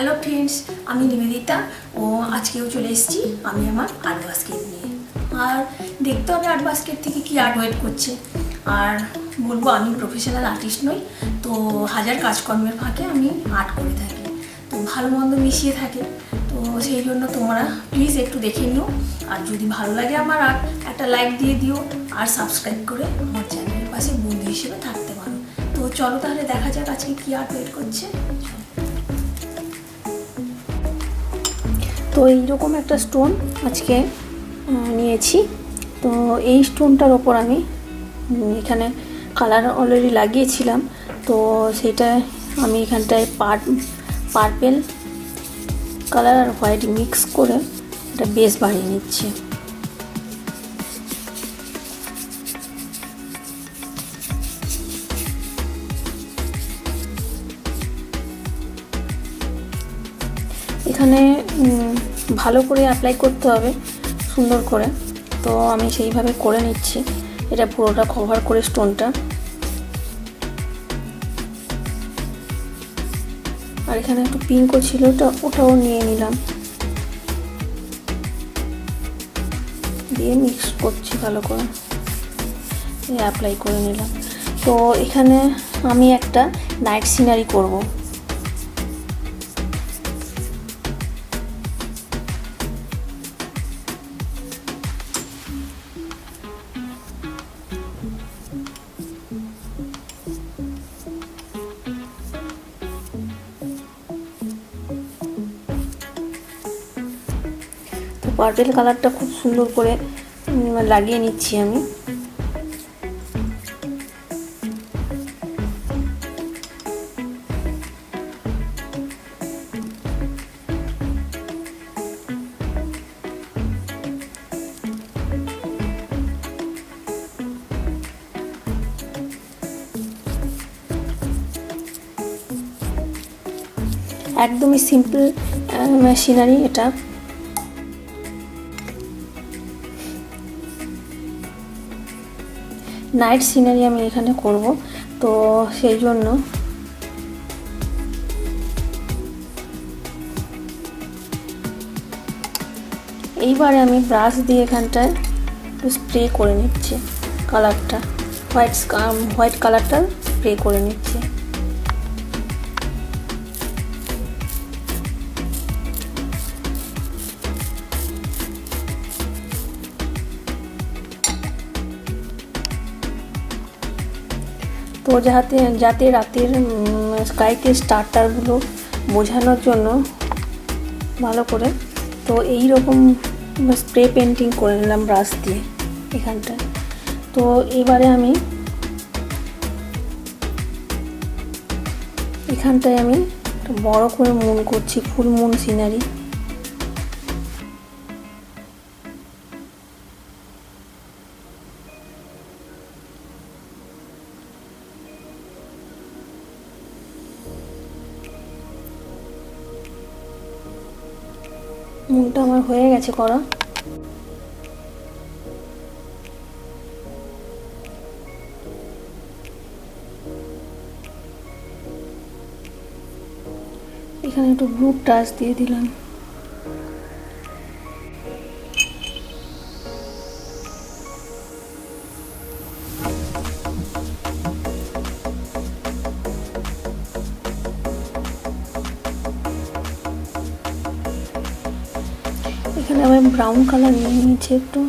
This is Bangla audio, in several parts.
হ্যালো ফ্রেন্ডস, আমি নিবেদিতা ও আজকেও চলে এসেছি আমি আমার আর্ট বাস্কেট নিয়ে। আর দেখতে হবে আর্ট বাস্কেট থেকে কি আর্ট ওয়েট করছে। আর বলবো আমি প্রফেশনাল আর্টিস্ট নই, তো হাজার কাজকর্মের ফাঁকে আমি আর্ট করে থাকি, তো ভালো মন্দ মিশিয়ে থাকে। তো সেই জন্য তোমরা প্লিজ একটু দেখে নিও, আর যদি ভালো লাগে আমার আর্ট একটা লাইক দিয়ে দিও, আর সাবস্ক্রাইব করে আমার চ্যানেলের পাশে বন্ধু হিসেবে থাকতে পারো। তো চলো তাহলে দেখা যাক আজকে কি আর্ট ওয়েট করছে। তো এইরকম একটা স্টোন আজকে নিয়েছি। তো এই স্টোনটার ওপর আমি এখানে কালার অলরেডি লাগিয়েছিলাম, তো সেটা আমি এখানটায় পার্পেল কালার আর হোয়াইট মিক্স করে একটা বেস বানিয়ে নিচ্ছি। এখানে ভালো করে অ্যাপ্লাই করতে হবে, সুন্দর করে। তো আমি সেইভাবে করে নিচ্ছি, এটা পুরোটা কভার করে স্টোনটা। আর এখানে একটু পিঙ্কও ছিল, ওটাও নিয়ে নিলাম, দিয়ে মিক্স করছি ভালো করে, অ্যাপ্লাই করে নিলাম। তো এখানে আমি একটা নাইট সিনারি করব। পার্পেল কালারটা খুব সুন্দর করে লাগিয়ে নিচ্ছি আমি। একদমই সিম্পল সিনারি এটা। নাইট সিনারি আমি এখানে করব, তো সেই জন্য এইবারে আমি ব্রাশ দিয়ে এখানটায় স্প্রে করে নিচ্ছি কালারটা, হোয়াইট কালারটা স্প্রে করে নিচ্ছি। তো যাতে রাতের স্কাইতে স্টারগুলো বোঝানোর জন্য ভালো করে, তো এই রকম স্প্রে পেন্টিং করে নিলাম ব্রাশ দিয়ে এখানটায়। তো এবারে আমি এখানটায় আমি বড় করে মুন করছি, ফুল মুন সিনারি। মুনটা আমার হয়ে গেছে করা। এখানে একটু ব্লু টাচ দিয়ে দিলাম। এখানে আমি ব্রাউন কালার নিয়ে নিয়েছি একটু।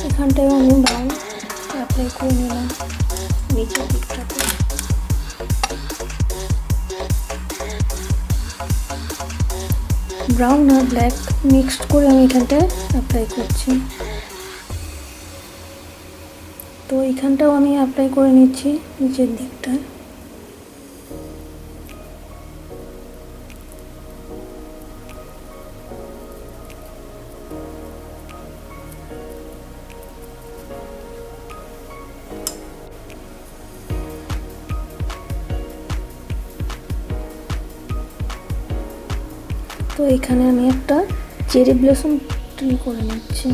এখানটায় আমি ব্রাউন অ্যাপ্লাই করে নিলাম নিচের দিকটাতে। ব্রাউন আর ব্ল্যাক মিক্সড করে আমি এখানটায় অ্যাপ্লাই করছি। তো এখানটাও আমি অ্যাপ্লাই করে নিচ্ছি নিচের দিকটায়। তো এখানে আমি একটা চেরি ব্লসম ট্রি করে নিচ্ছি।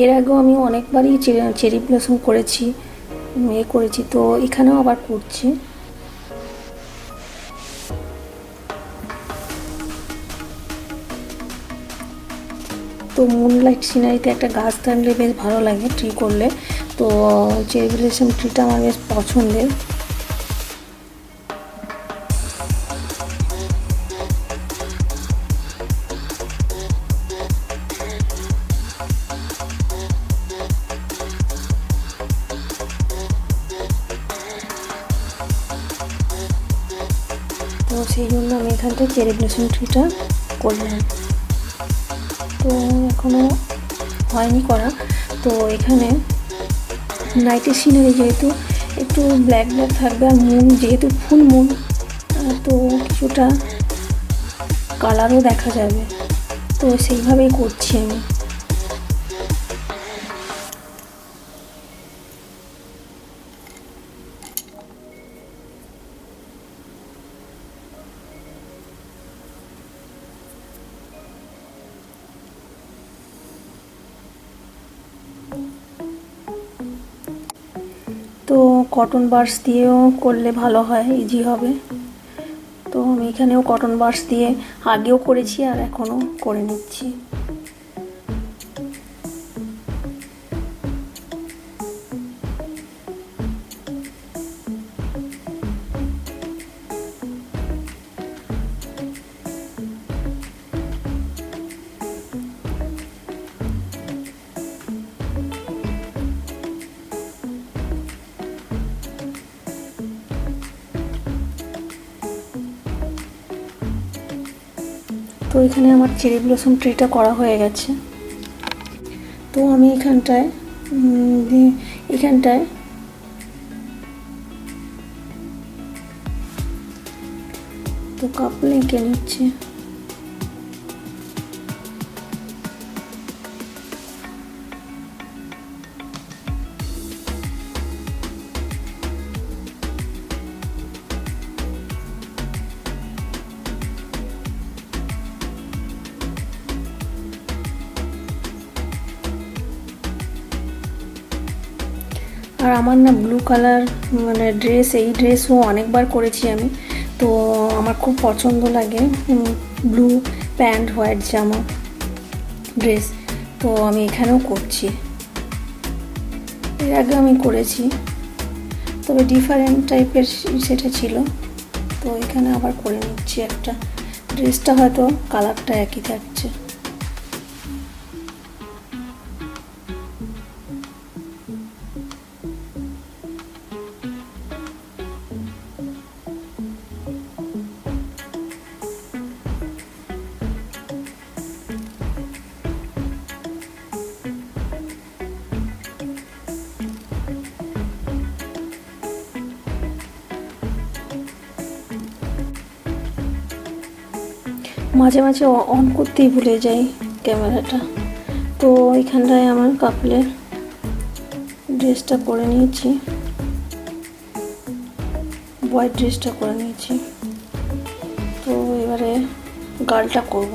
এর আগেও আমি অনেকবারই চেরি ব্লসম করেছি, তো এখানেও আবার করছি। তো মুনলাইট সিনারিতে একটা গাছ থাকলে বেশ ভালো লাগে ট্রি করলে। তো চেরি ব্লসম ট্রিটা আমার বেশ পছন্দের। তো সেই জন্য আমি এখানটা চেরি ব্লসম ট্রিটা করলাম। তো এখনও হয়নি করা। তো এখানে নাইটের সিনারি যেহেতু একটু ব্ল্যাক ব্ল্যাক থাকবে, আর মুন যেহেতু ফুল মুন, তো কিছুটা কালারও দেখা যাবে, তো সেইভাবেই করছি আমি। তো কটন বাডস দিয়েও করলে ভালো হয়, ইজি হবে। তো আমি এখানেও কটন বাডস দিয়ে আগেও করেছি আর এখনও করে নিচ্ছি। তো এখানে আমার চেরি ব্লসম ট্রিটা করা হয়ে গেছে। তো আমি এখানটায় তো কাপড় এঁকে নিচ্ছি। আর আমার না ব্লু কালার মানে ড্রেস, এই ড্রেসও অনেকবার করেছি আমি। তো আমার খুব পছন্দ লাগে ব্লু প্যান্ট হোয়াইট জামা ড্রেস। তো আমি এখানেও করছি, এর আগে আমি করেছি, তবে ডিফারেন্ট টাইপের সেটা ছিল। তো এখানে আবার করে নিচ্ছি একটা। ড্রেসটা হয়তো কালারটা একই থাকছে। মাঝে মাঝে অন করতেই ভুলে যাই ক্যামেরাটা। তো এখানটায় আমার কাপলের ড্রেসটা করে নিয়েছি, হোয়াইট ড্রেসটা করে নিয়েছি। তো এবারে গালটা করব।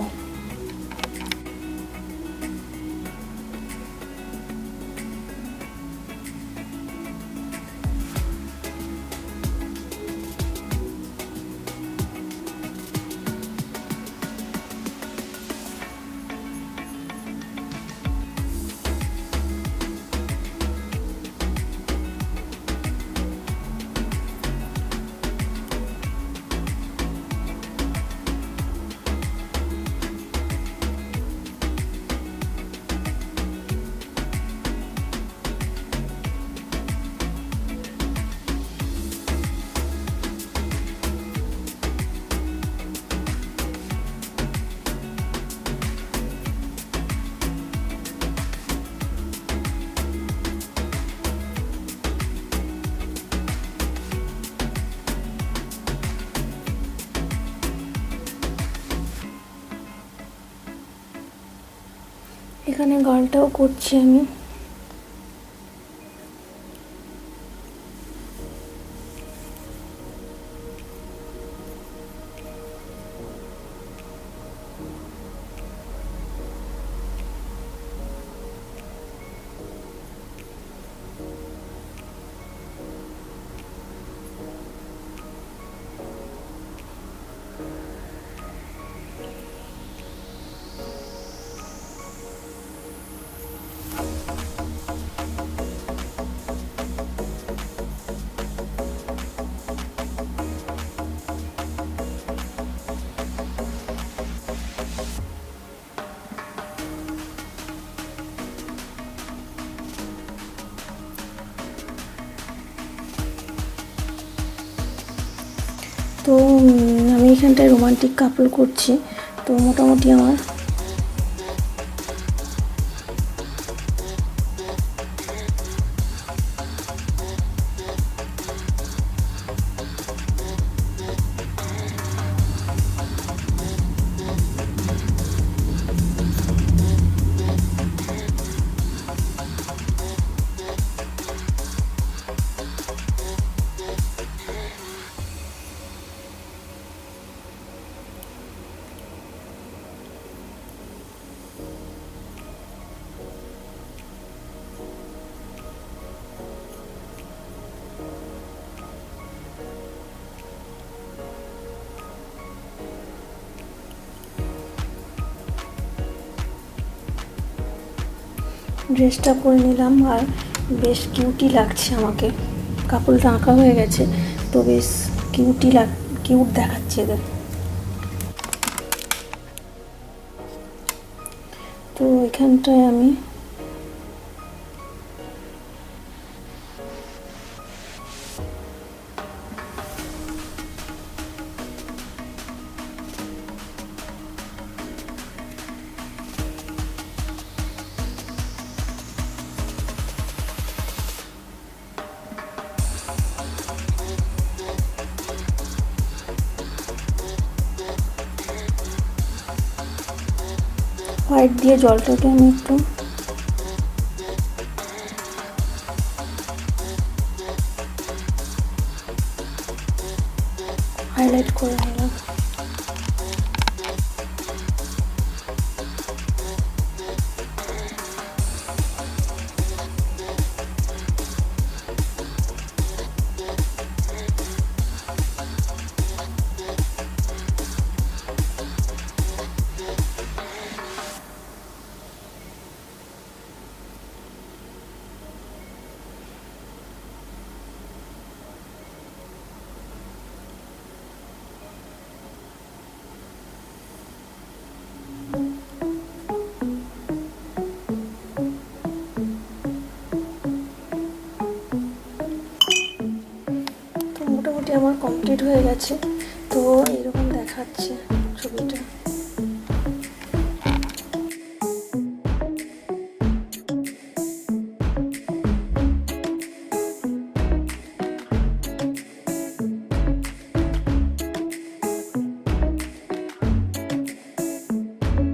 এখানে গালটাও করছি আমি। তো আমি এখানটায় রোমান্টিক কাপল করছি। তো মোটামুটি আমার ড্রেসটা পরে নিলাম আর বেশ কিউটই লাগছে আমাকে। কাপড়টা আঁকা হয়ে গেছে তো বেশ কিউট দেখাচ্ছে এদের। তো এখানটায় আমি হোয়াইট দিয়ে জলটাকে আমি একটু হাইলাইট করে নিলাম। মোটামুটি আমার কমপ্লিট হয়ে গেছে। তো এরকম দেখাচ্ছে ছবিটা।